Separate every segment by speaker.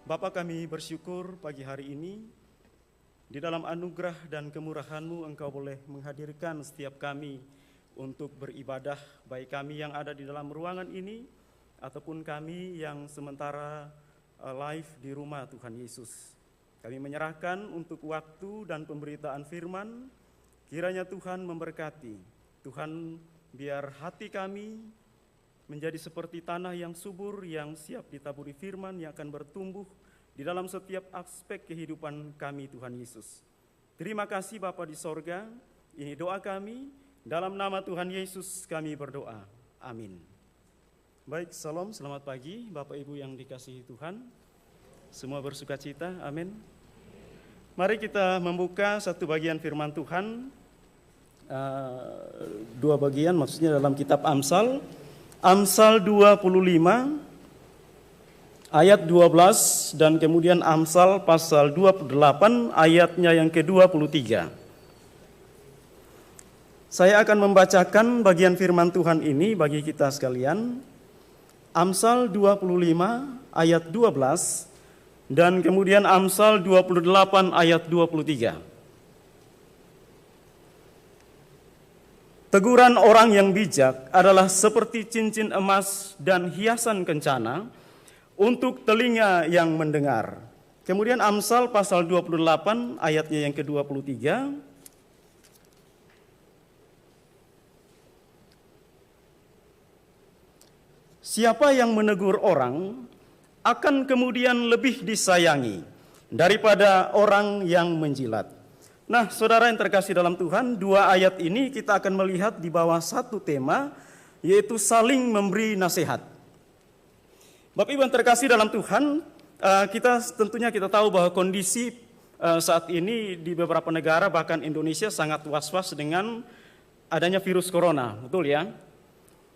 Speaker 1: Bapa, kami bersyukur pagi hari ini di dalam anugerah dan kemurahan-Mu Engkau boleh menghadirkan setiap kami untuk beribadah, baik kami yang ada di dalam ruangan ini ataupun kami yang sementara live di rumah Tuhan Yesus. Kami menyerahkan untuk waktu dan pemberitaan firman, kiranya Tuhan memberkati. Tuhan, biar hati kami menjadi seperti tanah yang subur, yang siap ditaburi firman, yang akan bertumbuh di dalam setiap aspek kehidupan kami, Tuhan Yesus. Terima kasih Bapa di sorga, ini doa kami, dalam nama Tuhan Yesus kami berdoa, amin. Baik, salam, selamat pagi Bapak Ibu yang dikasihi Tuhan, semua bersuka cita, amin. Mari kita membuka satu bagian firman Tuhan, dua bagian maksudnya dalam kitab Amsal, Amsal 25 ayat 12 dan kemudian Amsal pasal 28 ayatnya yang ke-23. Saya akan membacakan bagian firman Tuhan ini bagi kita sekalian. Amsal 25 ayat 12 dan kemudian Amsal 28 ayat 23. Teguran orang yang bijak adalah seperti cincin emas dan hiasan kencana untuk telinga yang mendengar. Kemudian Amsal pasal 28 ayatnya yang ke-23. Siapa yang menegur orang akan kemudian lebih disayangi daripada orang yang menjilat. Nah, saudara yang terkasih dalam Tuhan, dua ayat ini kita akan melihat di bawah satu tema, yaitu saling memberi nasihat. Bapak Ibu yang terkasih dalam Tuhan, kita tahu bahwa kondisi saat ini di beberapa negara, bahkan Indonesia sangat was-was dengan adanya virus corona, betul ya?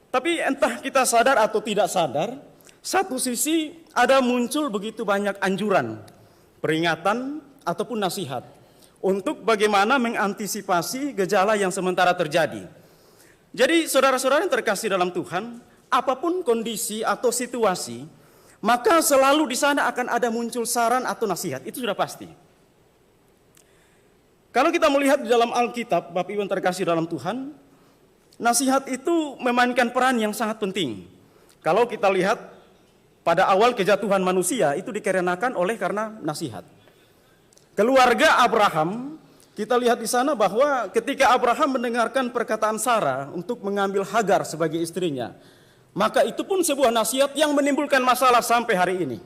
Speaker 1: Tapi entah kita sadar atau tidak sadar, satu sisi ada muncul begitu banyak anjuran, peringatan ataupun nasihat untuk bagaimana mengantisipasi gejala yang sementara terjadi. Jadi saudara-saudara yang terkasih dalam Tuhan, apapun kondisi atau situasi, maka selalu di sana akan ada muncul saran atau nasihat, itu sudah pasti. Kalau kita melihat di dalam Alkitab, Bapak Ibu yang terkasih dalam Tuhan, nasihat itu memainkan peran yang sangat penting. Kalau kita lihat pada awal kejatuhan manusia, itu dikarenakan karena nasihat. Keluarga Abraham, kita lihat di sana bahwa ketika Abraham mendengarkan perkataan Sarah untuk mengambil Hagar sebagai istrinya, maka itu pun sebuah nasihat yang menimbulkan masalah sampai hari ini.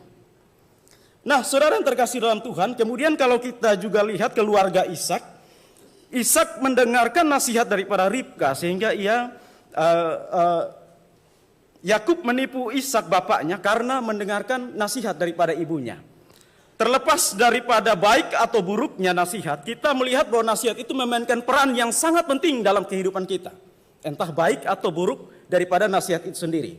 Speaker 1: Nah, saudara yang terkasih dalam Tuhan, kemudian kalau kita juga lihat keluarga Ishak, Ishak mendengarkan nasihat daripada Ribka sehingga Yakub menipu Ishak bapaknya karena mendengarkan nasihat daripada ibunya. Terlepas daripada baik atau buruknya nasihat, kita melihat bahwa nasihat itu memainkan peran yang sangat penting dalam kehidupan kita. Entah baik atau buruk daripada nasihat itu sendiri.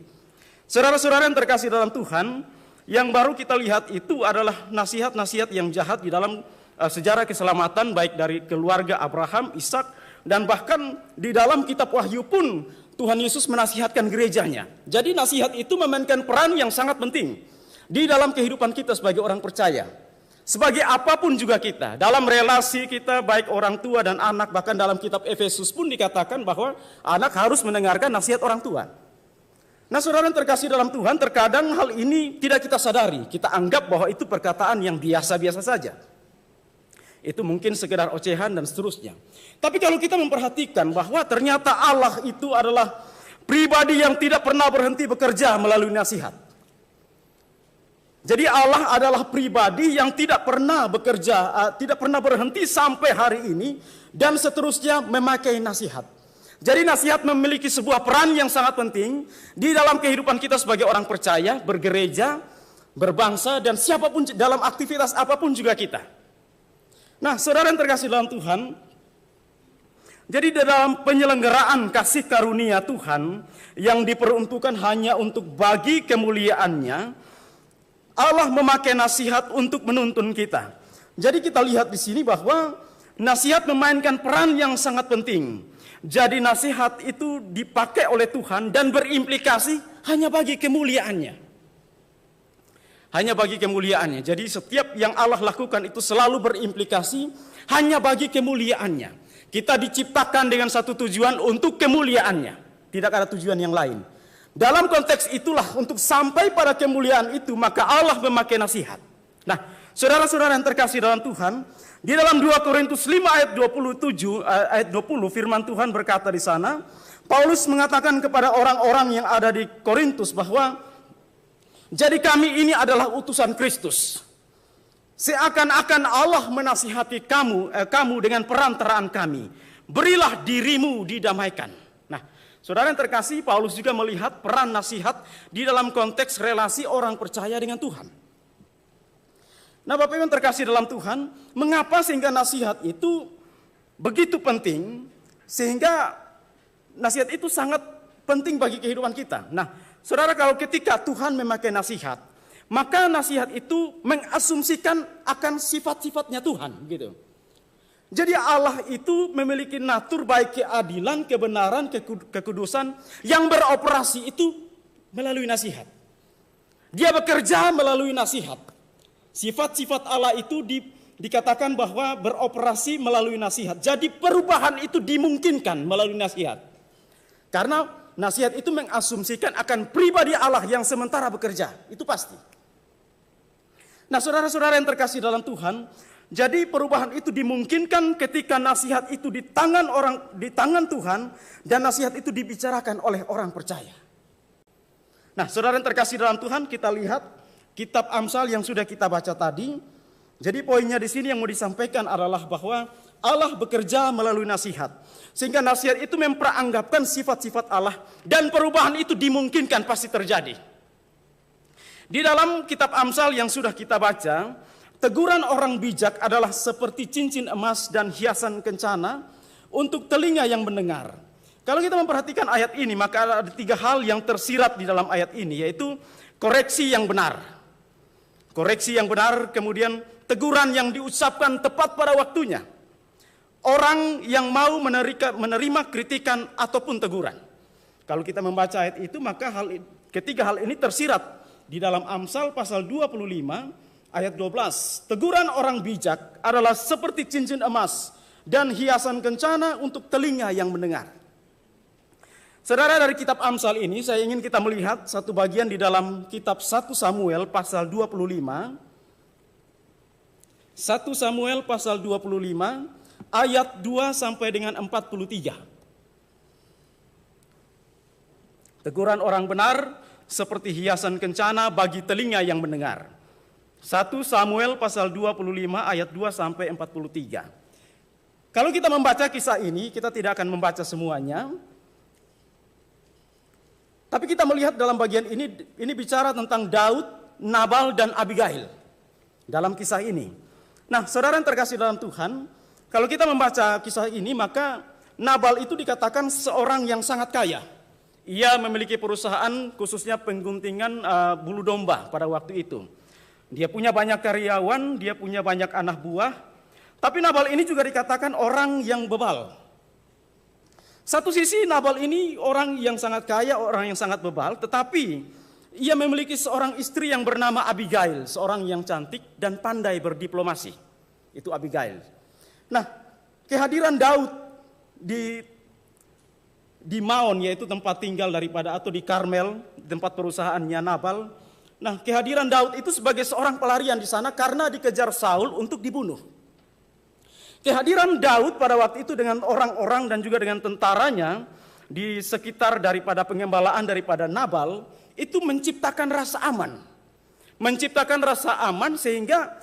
Speaker 1: Saudara-saudara yang terkasih dalam Tuhan, yang baru kita lihat itu adalah nasihat-nasihat yang jahat di dalam sejarah keselamatan, baik dari keluarga Abraham, Ishak, dan bahkan di dalam kitab Wahyu pun Tuhan Yesus menasihatkan gerejanya. Jadi nasihat itu memainkan peran yang sangat penting di dalam kehidupan kita sebagai orang percaya. Sebagai apapun juga kita, dalam relasi kita baik orang tua dan anak, bahkan dalam kitab Efesus pun dikatakan bahwa anak harus mendengarkan nasihat orang tua. Nah, saudara yang terkasih dalam Tuhan, terkadang hal ini tidak kita sadari. Kita anggap bahwa itu perkataan yang biasa-biasa saja. Itu mungkin sekedar ocehan dan seterusnya. Tapi kalau kita memperhatikan bahwa ternyata Allah itu adalah pribadi yang tidak pernah berhenti bekerja melalui nasihat. Jadi Allah adalah pribadi yang tidak pernah bekerja, tidak pernah berhenti sampai hari ini, dan seterusnya memakai nasihat. Jadi nasihat memiliki sebuah peran yang sangat penting di dalam kehidupan kita sebagai orang percaya, bergereja, berbangsa, dan siapapun dalam aktivitas apapun juga kita. Nah, saudara yang terkasih dalam Tuhan, jadi dalam penyelenggaraan kasih karunia Tuhan yang diperuntukkan hanya untuk bagi kemuliaannya, Allah memakai nasihat untuk menuntun kita. Jadi kita lihat di sini bahwa nasihat memainkan peran yang sangat penting. Jadi nasihat itu dipakai oleh Tuhan dan berimplikasi hanya bagi kemuliaannya. hanya bagi kemuliaannya. Jadi setiap yang Allah lakukan itu selalu berimplikasi hanya bagi kemuliaannya. Kita diciptakan dengan satu tujuan untuk kemuliaannya, tidak ada tujuan yang lain. Dalam konteks itulah, untuk sampai pada kemuliaan itu, maka Allah memakai nasihat. Nah, saudara-saudara yang terkasih dalam Tuhan, di dalam 2 Korintus 5 ayat 27 ayat 20 firman Tuhan berkata di sana, Paulus mengatakan kepada orang-orang yang ada di Korintus bahwa jadi kami ini adalah utusan Kristus. Seakan-akan Allah menasihati kamu dengan perantaraan kami. Berilah dirimu didamaikan. Nah, saudara yang terkasih, Paulus juga melihat peran nasihat di dalam konteks relasi orang percaya dengan Tuhan. Nah, Bapak Ibu yang terkasih dalam Tuhan, mengapa sehingga nasihat itu begitu penting, sehingga nasihat itu sangat penting bagi kehidupan kita. Nah, saudara, kalau ketika Tuhan memakai nasihat, maka nasihat itu mengasumsikan akan sifat-sifatnya Tuhan, gitu. Jadi Allah itu memiliki natur baik keadilan, kebenaran, kekudusan yang beroperasi itu melalui nasihat. Dia bekerja melalui nasihat. Sifat-sifat Allah itu dikatakan bahwa beroperasi melalui nasihat. Jadi perubahan itu dimungkinkan melalui nasihat. Karena nasihat itu mengasumsikan akan pribadi Allah yang sementara bekerja. Itu pasti. Nah, saudara-saudara yang terkasih dalam Tuhan, jadi perubahan itu dimungkinkan ketika nasihat itu di tangan Tuhan, dan nasihat itu dibicarakan oleh orang percaya. Nah, saudara yang terkasih dalam Tuhan, kita lihat kitab Amsal yang sudah kita baca tadi. Jadi poinnya di sini yang mau disampaikan adalah bahwa Allah bekerja melalui nasihat, sehingga nasihat itu memperanggapkan sifat-sifat Allah, dan perubahan itu dimungkinkan pasti terjadi. Di dalam kitab Amsal yang sudah kita baca, teguran orang bijak adalah seperti cincin emas dan hiasan kencana untuk telinga yang mendengar. Kalau kita memperhatikan ayat ini, maka ada 3 hal yang tersirat di dalam ayat ini, yaitu koreksi yang benar. Koreksi yang benar, kemudian teguran yang diucapkan tepat pada waktunya. Orang yang mau menerima kritikan ataupun teguran. Kalau kita membaca ayat itu, maka ketiga hal ini tersirat di dalam Amsal pasal 25 ayat 12. Teguran orang bijak adalah seperti cincin emas dan hiasan kencana untuk telinga yang mendengar. Saudara, dari kitab Amsal ini saya ingin kita melihat satu bagian di dalam kitab 1 Samuel pasal 25. 1 Samuel pasal 25 ayat 2 sampai dengan 43. Teguran orang benar seperti hiasan kencana bagi telinga yang mendengar. 1 Samuel pasal 25 ayat 2 sampai 43. Kalau kita membaca kisah ini, kita tidak akan membaca semuanya. Tapi kita melihat dalam bagian ini bicara tentang Daud, Nabal, dan Abigail dalam kisah ini. Nah, saudara yang terkasih dalam Tuhan, kalau kita membaca kisah ini, maka Nabal itu dikatakan seorang yang sangat kaya. Ia memiliki perusahaan khususnya pengguntingan bulu domba pada waktu itu. Dia punya banyak karyawan, dia punya banyak anak buah. Tapi Nabal ini juga dikatakan orang yang bebal. Satu sisi Nabal ini orang yang sangat kaya, orang yang sangat bebal, tetapi ia memiliki seorang istri yang bernama Abigail, seorang yang cantik dan pandai berdiplomasi. Itu Abigail. Nah, kehadiran Daud di Maon, yaitu tempat tinggal daripada, atau di Karmel, tempat perusahaannya Nabal. Nah, kehadiran Daud itu sebagai seorang pelarian di sana karena dikejar Saul untuk dibunuh. Kehadiran Daud pada waktu itu dengan orang-orang dan juga dengan tentaranya di sekitar daripada pengembalaan daripada Nabal itu menciptakan rasa aman. Menciptakan rasa aman sehingga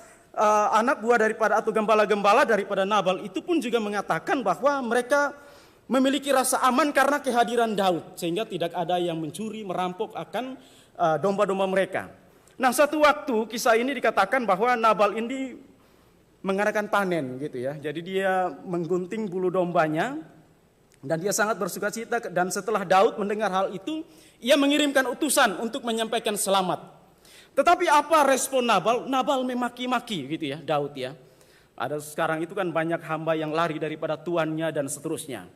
Speaker 1: anak buah daripada atau gembala-gembala daripada Nabal itu pun juga mengatakan bahwa mereka memiliki rasa aman karena kehadiran Daud, sehingga tidak ada yang mencuri, merampok akan domba-domba mereka. Nah, satu waktu kisah ini dikatakan bahwa Nabal ini mengadakan panen gitu ya. Jadi dia menggunting bulu dombanya dan dia sangat bersukacita, dan setelah Daud mendengar hal itu, ia mengirimkan utusan untuk menyampaikan selamat. Tetapi apa respon Nabal? Nabal memaki-maki gitu ya Daud ya. Ada sekarang itu kan banyak hamba yang lari daripada tuannya dan seterusnya.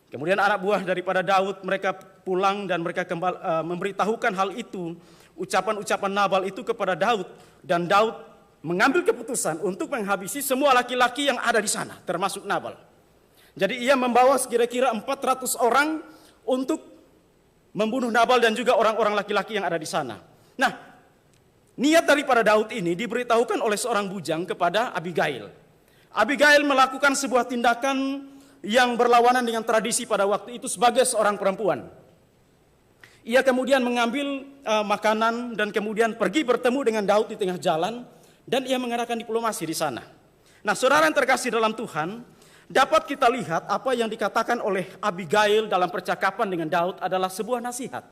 Speaker 1: Kemudian anak buah daripada Daud mereka pulang dan mereka memberitahukan hal itu ucapan-ucapan Nabal itu kepada Daud, dan Daud mengambil keputusan untuk menghabisi semua laki-laki yang ada di sana, termasuk Nabal. Jadi ia membawa kira-kira 400 orang untuk membunuh Nabal dan juga orang-orang laki-laki yang ada di sana. Nah, niat daripada Daud ini diberitahukan oleh seorang bujang kepada Abigail. Abigail melakukan sebuah tindakan yang berlawanan dengan tradisi pada waktu itu sebagai seorang perempuan. Ia kemudian mengambil makanan dan kemudian pergi bertemu dengan Daud di tengah jalan, dan ia mengadakan diplomasi di sana. Nah, saudara yang terkasih dalam Tuhan, dapat kita lihat apa yang dikatakan oleh Abigail dalam percakapan dengan Daud adalah sebuah nasihat.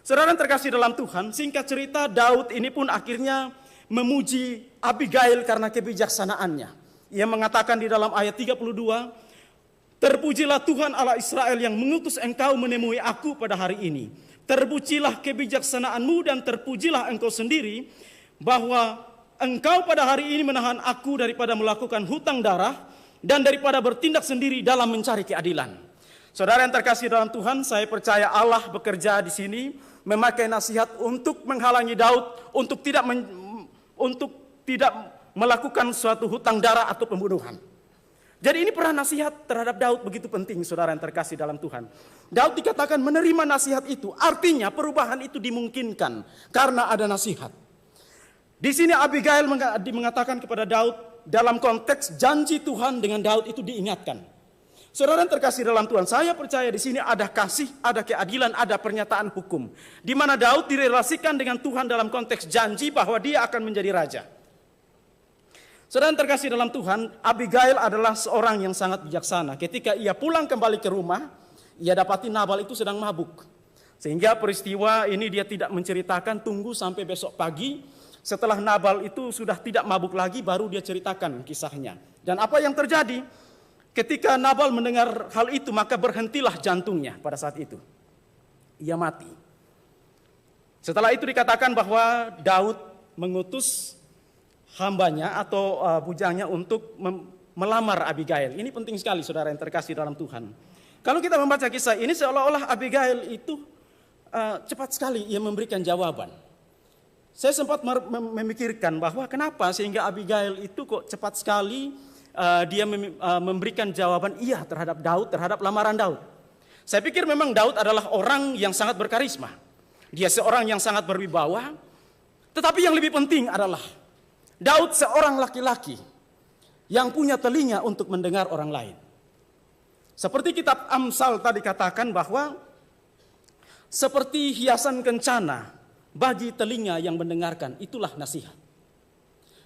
Speaker 1: Saudara yang terkasih dalam Tuhan, singkat cerita Daud ini pun akhirnya memuji Abigail karena kebijaksanaannya. Ia mengatakan di dalam ayat 32, "Terpujilah Tuhan Allah Israel yang mengutus engkau menemui aku pada hari ini. Terpujilah kebijaksanaanmu dan terpujilah engkau sendiri bahwa engkau pada hari ini menahan aku daripada melakukan hutang darah dan daripada bertindak sendiri dalam mencari keadilan." Saudara yang terkasih dalam Tuhan, saya percaya Allah bekerja di sini memakai nasihat untuk menghalangi Daud untuk tidak melakukan suatu hutang darah atau pembunuhan. Jadi ini peran nasihat terhadap Daud begitu penting, saudara yang terkasih dalam Tuhan. Daud dikatakan menerima nasihat itu, artinya perubahan itu dimungkinkan karena ada nasihat. Di sini Abigail mengatakan kepada Daud dalam konteks janji Tuhan dengan Daud itu diingatkan. Saudara yang terkasih dalam Tuhan, saya percaya di sini ada kasih, ada keadilan, ada pernyataan hukum. Di mana Daud direlasikan dengan Tuhan dalam konteks janji bahwa dia akan menjadi raja. Saudara yang terkasih dalam Tuhan, Abigail adalah seorang yang sangat bijaksana. Ketika ia pulang kembali ke rumah, ia dapati Nabal itu sedang mabuk. Sehingga peristiwa ini dia tidak menceritakan, tunggu sampai besok pagi. Setelah Nabal itu sudah tidak mabuk lagi, baru dia ceritakan kisahnya. Dan apa yang terjadi? Ketika Nabal mendengar hal itu, maka berhentilah jantungnya pada saat itu. Ia mati. Setelah itu dikatakan bahwa Daud mengutus hambanya atau bujangnya untuk melamar Abigail. Ini penting sekali, saudara yang terkasih dalam Tuhan. Kalau kita membaca kisah ini, seolah-olah Abigail itu cepat sekali ia memberikan jawaban. Saya sempat memikirkan bahwa kenapa sehingga Abigail itu kok cepat sekali dia memberikan jawaban iya terhadap Daud, terhadap lamaran Daud. Saya pikir memang Daud adalah orang yang sangat berkarisma. Dia seorang yang sangat berwibawa. Tetapi yang lebih penting adalah Daud seorang laki-laki yang punya telinga untuk mendengar orang lain. Seperti kitab Amsal tadi katakan bahwa seperti hiasan kencana bagi telinga yang mendengarkan, itulah nasihat.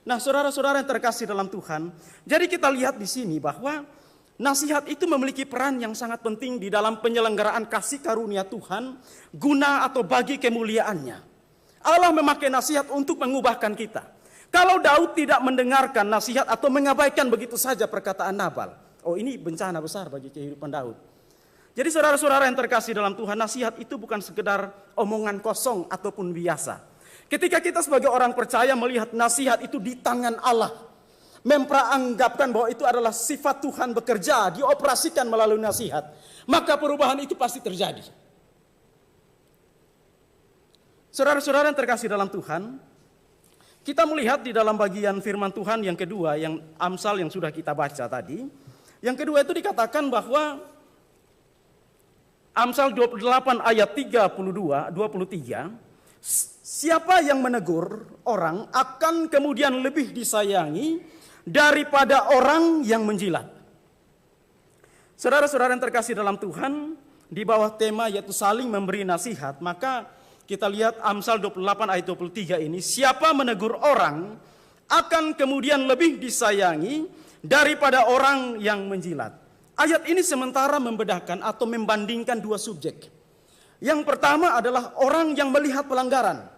Speaker 1: Nah, saudara-saudara yang terkasih dalam Tuhan, jadi kita lihat di sini bahwa nasihat itu memiliki peran yang sangat penting di dalam penyelenggaraan kasih karunia Tuhan, guna atau bagi kemuliaannya. Allah memakai nasihat untuk mengubahkan kita. Kalau Daud tidak mendengarkan nasihat atau mengabaikan begitu saja perkataan Nabal, oh ini bencana besar bagi kehidupan Daud. Jadi saudara-saudara yang terkasih dalam Tuhan, nasihat itu bukan sekedar omongan kosong ataupun biasa. Ketika kita sebagai orang percaya melihat nasihat itu di tangan Allah, memperanggapkan bahwa itu adalah sifat Tuhan bekerja, dioperasikan melalui nasihat, maka perubahan itu pasti terjadi. Saudara-saudara yang terkasih dalam Tuhan, kita melihat di dalam bagian firman Tuhan yang kedua, yang Amsal yang sudah kita baca tadi. Yang kedua itu dikatakan bahwa Amsal 28 ayat 23, siapa yang menegur orang akan kemudian lebih disayangi daripada orang yang menjilat. Saudara-saudara yang terkasih dalam Tuhan, di bawah tema yaitu saling memberi nasihat, maka kita lihat Amsal 28 ayat 23 ini, siapa menegur orang akan kemudian lebih disayangi daripada orang yang menjilat. Ayat ini sementara membedakan atau membandingkan dua subjek. Yang pertama adalah orang yang melihat pelanggaran,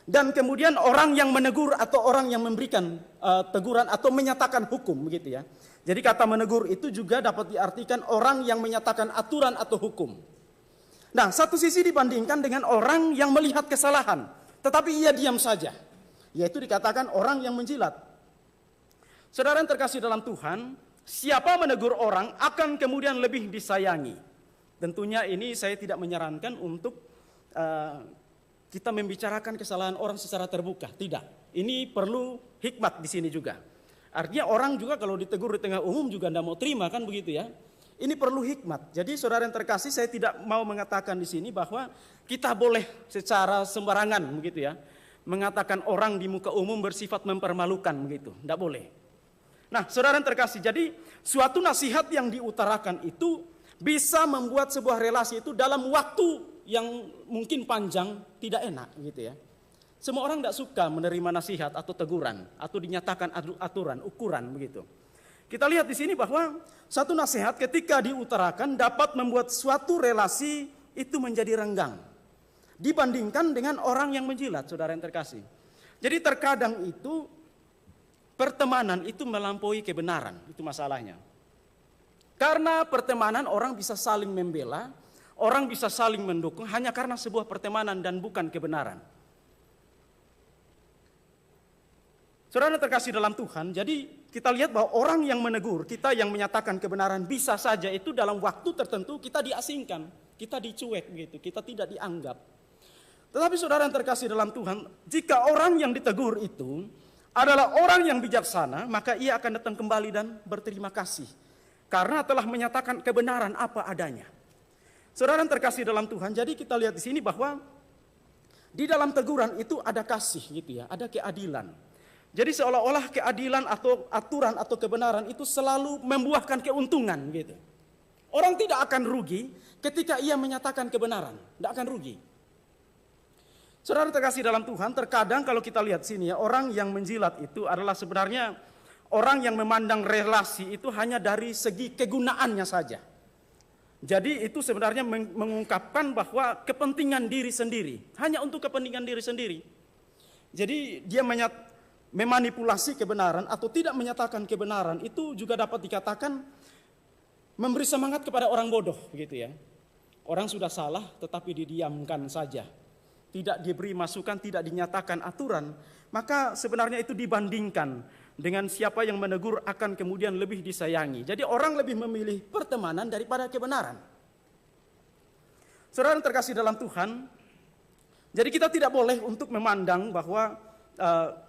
Speaker 1: dan kemudian orang yang menegur atau orang yang memberikan teguran atau menyatakan hukum, begitu ya. Jadi kata menegur itu juga dapat diartikan orang yang menyatakan aturan atau hukum. Nah, satu sisi dibandingkan dengan orang yang melihat kesalahan, tetapi ia diam saja, yaitu dikatakan orang yang menjilat. Saudara yang terkasih dalam Tuhan, siapa menegur orang akan kemudian lebih disayangi. Tentunya ini saya tidak menyarankan untuk kita membicarakan kesalahan orang secara terbuka. Tidak. Ini perlu hikmat di sini juga. Artinya orang juga kalau ditegur di tengah umum juga tidak mau terima, kan begitu ya. Ini perlu hikmat. Jadi saudara yang terkasih, saya tidak mau mengatakan di sini bahwa kita boleh secara sembarangan begitu ya, mengatakan orang di muka umum bersifat mempermalukan begitu. Tidak boleh. Nah, saudara yang terkasih, jadi suatu nasihat yang diutarakan itu bisa membuat sebuah relasi itu dalam waktu yang mungkin panjang tidak enak gitu ya. Semua orang tidak suka menerima nasihat atau teguran atau dinyatakan aturan, ukuran begitu. Kita lihat di sini bahwa satu nasihat ketika diutarakan dapat membuat suatu relasi itu menjadi renggang dibandingkan dengan orang yang menjilat, saudara yang terkasih. Jadi terkadang itu pertemanan itu melampaui kebenaran, itu masalahnya. Karena pertemanan orang bisa saling membela, orang bisa saling mendukung hanya karena sebuah pertemanan dan bukan kebenaran. Saudara terkasih dalam Tuhan, jadi kita lihat bahwa orang yang menegur, kita yang menyatakan kebenaran bisa saja itu dalam waktu tertentu kita diasingkan, kita dicuek begitu, kita tidak dianggap. Tetapi saudara yang terkasih dalam Tuhan, jika orang yang ditegur itu adalah orang yang bijaksana, maka ia akan datang kembali dan berterima kasih karena telah menyatakan kebenaran apa adanya. Saudara yang terkasih dalam Tuhan, jadi kita lihat di sini bahwa di dalam teguran itu ada kasih gitu ya, ada keadilan. Jadi seolah-olah keadilan atau aturan atau kebenaran itu selalu membuahkan keuntungan gitu. Orang tidak akan rugi ketika ia menyatakan kebenaran, tidak akan rugi. Saudara terkasih dalam Tuhan, terkadang kalau kita lihat sini ya, orang yang menjilat itu adalah sebenarnya orang yang memandang relasi itu hanya dari segi kegunaannya saja. Jadi itu sebenarnya mengungkapkan bahwa kepentingan diri sendiri, hanya untuk kepentingan diri sendiri. Jadi dia memanipulasi kebenaran atau tidak menyatakan kebenaran itu juga dapat dikatakan memberi semangat kepada orang bodoh begitu ya. Orang sudah salah tetapi didiamkan saja. Tidak diberi masukan, tidak dinyatakan aturan, maka sebenarnya itu dibandingkan dengan siapa yang menegur akan kemudian lebih disayangi. Jadi orang lebih memilih pertemanan daripada kebenaran. Saudara yang terkasih dalam Tuhan, jadi kita tidak boleh untuk memandang bahwa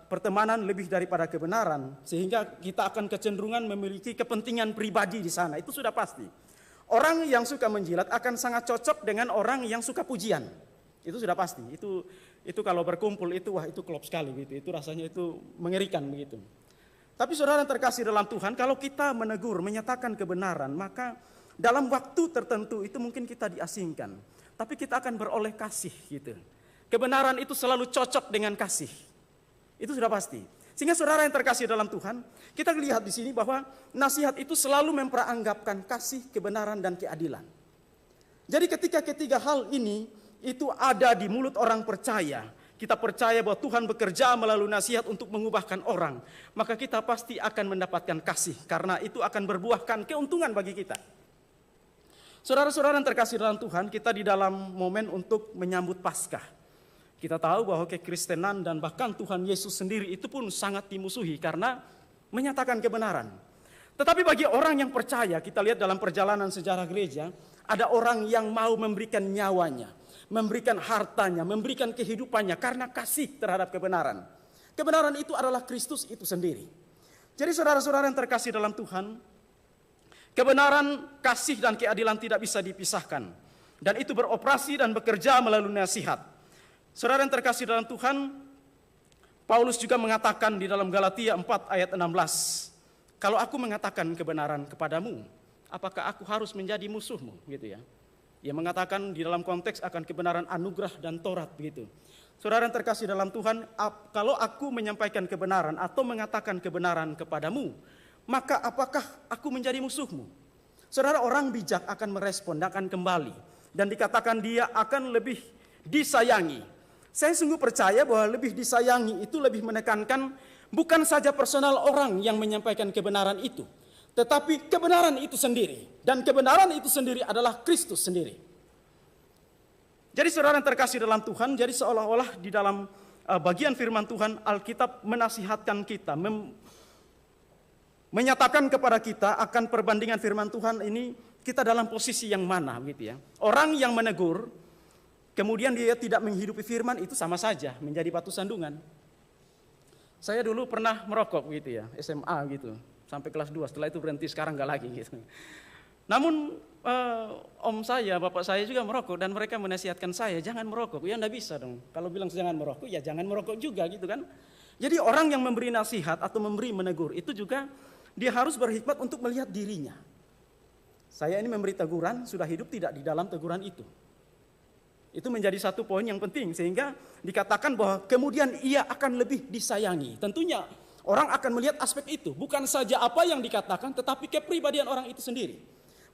Speaker 1: pertemanan lebih daripada kebenaran, sehingga kita akan kecenderungan memiliki kepentingan pribadi di sana. Itu sudah pasti. Orang yang suka menjilat akan sangat cocok dengan orang yang suka pujian. Itu sudah pasti. Itu kalau berkumpul itu wah itu klop sekali gitu. Itu rasanya itu mengerikan begitu. Tapi saudara yang terkasih dalam Tuhan, kalau kita menegur, menyatakan kebenaran, maka dalam waktu tertentu itu mungkin kita diasingkan, tapi kita akan beroleh kasih gitu. Kebenaran itu selalu cocok dengan kasih. Itu sudah pasti. Sehingga saudara yang terkasih dalam Tuhan, kita lihat di sini bahwa nasihat itu selalu memperanggapkan kasih, kebenaran dan keadilan. Jadi ketika ketiga hal ini itu ada di mulut orang percaya, kita percaya bahwa Tuhan bekerja melalui nasihat untuk mengubahkan orang, maka kita pasti akan mendapatkan kasih, karena itu akan berbuahkan keuntungan bagi kita. Saudara-saudara yang terkasih dalam Tuhan, kita di dalam momen untuk menyambut Paskah. Kita tahu bahwa kekristenan dan bahkan Tuhan Yesus sendiri itu pun sangat dimusuhi karena menyatakan kebenaran. Tetapi bagi orang yang percaya, kita lihat dalam perjalanan sejarah gereja, ada orang yang mau memberikan nyawanya, memberikan hartanya, memberikan kehidupannya karena kasih terhadap kebenaran. Kebenaran itu adalah Kristus itu sendiri. Jadi saudara-saudara yang terkasih dalam Tuhan, kebenaran, kasih dan keadilan tidak bisa dipisahkan. Dan itu beroperasi dan bekerja melalui nasihat. Saudara yang terkasih dalam Tuhan, Paulus juga mengatakan di dalam Galatia 4 ayat 16, kalau aku mengatakan kebenaran kepadamu, apakah aku harus menjadi musuhmu? Gitu ya. Ia mengatakan di dalam konteks akan kebenaran anugerah dan Taurat begitu. Saudara yang terkasih dalam Tuhan, kalau aku menyampaikan kebenaran atau mengatakan kebenaran kepadamu, maka apakah aku menjadi musuhmu? Saudara, orang bijak akan merespon, akan kembali, dan dikatakan dia akan lebih disayangi. Saya sungguh percaya bahwa lebih disayangi itu lebih menekankan bukan saja personal orang yang menyampaikan kebenaran itu, tetapi kebenaran itu sendiri. Dan kebenaran itu sendiri adalah Kristus sendiri. Jadi saudara yang terkasih dalam Tuhan, jadi seolah-olah di dalam bagian firman Tuhan, Alkitab menasihatkan kita, menyatakan kepada kita akan perbandingan firman Tuhan ini, kita dalam posisi yang mana gitu ya. Orang yang menegur, kemudian dia tidak menghidupi firman, itu sama saja menjadi batu sandungan. Saya dulu pernah merokok gitu ya, SMA gitu, sampai kelas 2, setelah itu berhenti, sekarang nggak lagi gitu. Namun om saya, bapak saya juga merokok dan mereka menasihatkan saya jangan merokok. Ya enggak bisa dong. Kalau bilang jangan merokok, ya jangan merokok juga gitu kan. Jadi orang yang memberi nasihat atau memberi menegur itu juga dia harus berhikmat untuk melihat dirinya. Saya ini memberi teguran, sudah hidup tidak di dalam teguran itu. Itu menjadi satu poin yang penting sehingga dikatakan bahwa kemudian ia akan lebih disayangi. Tentunya orang akan melihat aspek itu, bukan saja apa yang dikatakan tetapi kepribadian orang itu sendiri.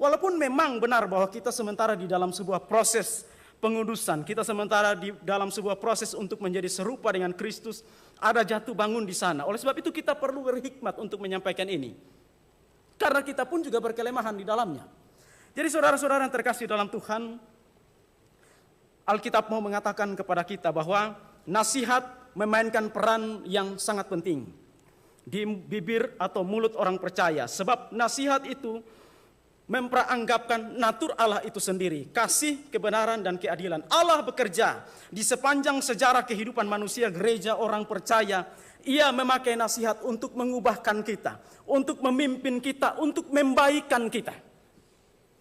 Speaker 1: Walaupun memang benar bahwa kita sementara di dalam sebuah proses pengudusan, kita sementara di dalam sebuah proses untuk menjadi serupa dengan Kristus, ada jatuh bangun di sana. Oleh sebab itu kita perlu berhikmat untuk menyampaikan ini. Karena kita pun juga berkelemahan di dalamnya. Jadi saudara-saudara yang terkasih dalam Tuhan, Alkitab mau mengatakan kepada kita bahwa nasihat memainkan peran yang sangat penting di bibir atau mulut orang percaya. Sebab nasihat itu memperanggapkan natur Allah itu sendiri, kasih, kebenaran, dan keadilan. Allah bekerja di sepanjang sejarah kehidupan manusia, gereja, orang percaya. Ia memakai nasihat untuk mengubahkan kita, untuk memimpin kita, untuk membaikkan kita.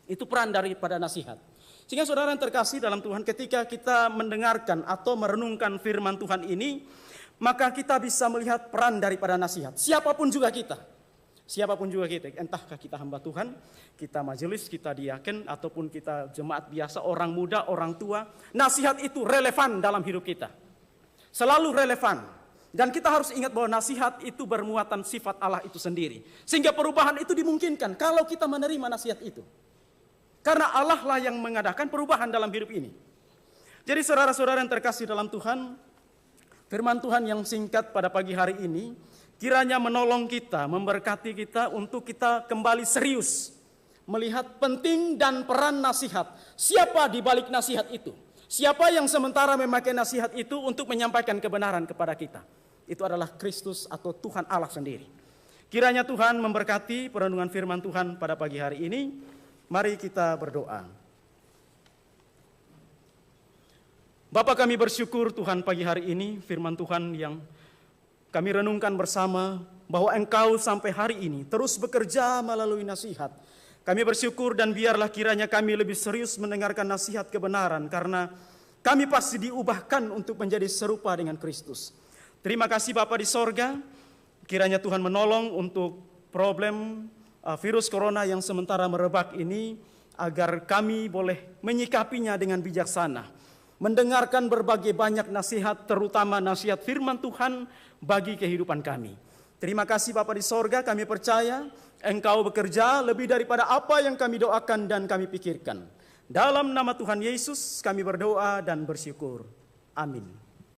Speaker 1: Itu peran daripada nasihat. Sehingga saudara yang terkasih dalam Tuhan, ketika kita mendengarkan atau merenungkan firman Tuhan ini, maka kita bisa melihat peran daripada nasihat. Siapapun juga kita. Siapapun juga kita, entahkah kita hamba Tuhan, kita majelis, kita diaken, ataupun kita jemaat biasa, orang muda, orang tua, nasihat itu relevan dalam hidup kita. Selalu relevan. Dan kita harus ingat bahwa nasihat itu bermuatan sifat Allah itu sendiri. Sehingga perubahan itu dimungkinkan kalau kita menerima nasihat itu. Karena Allah lah yang mengadakan perubahan dalam hidup ini. Jadi saudara-saudara yang terkasih dalam Tuhan, firman Tuhan yang singkat pada pagi hari ini, kiranya menolong kita, memberkati kita untuk kita kembali serius melihat penting dan peran nasihat. Siapa di balik nasihat itu? Siapa yang sementara memakai nasihat itu untuk menyampaikan kebenaran kepada kita? Itu adalah Kristus atau Tuhan Allah sendiri. Kiranya Tuhan memberkati perenungan firman Tuhan pada pagi hari ini. Mari kita berdoa. Bapa, kami bersyukur Tuhan pagi hari ini firman Tuhan yang kami renungkan bersama bahwa Engkau sampai hari ini terus bekerja melalui nasihat. Kami bersyukur dan biarlah kiranya kami lebih serius mendengarkan nasihat kebenaran karena kami pasti diubahkan untuk menjadi serupa dengan Kristus. Terima kasih Bapa di sorga, kiranya Tuhan menolong untuk problem virus corona yang sementara merebak ini agar kami boleh menyikapinya dengan bijaksana. Mendengarkan berbagai banyak nasihat, terutama nasihat firman Tuhan bagi kehidupan kami. Terima kasih Bapa di sorga, kami percaya Engkau bekerja lebih daripada apa yang kami doakan dan kami pikirkan. Dalam nama Tuhan Yesus kami berdoa dan bersyukur. Amin.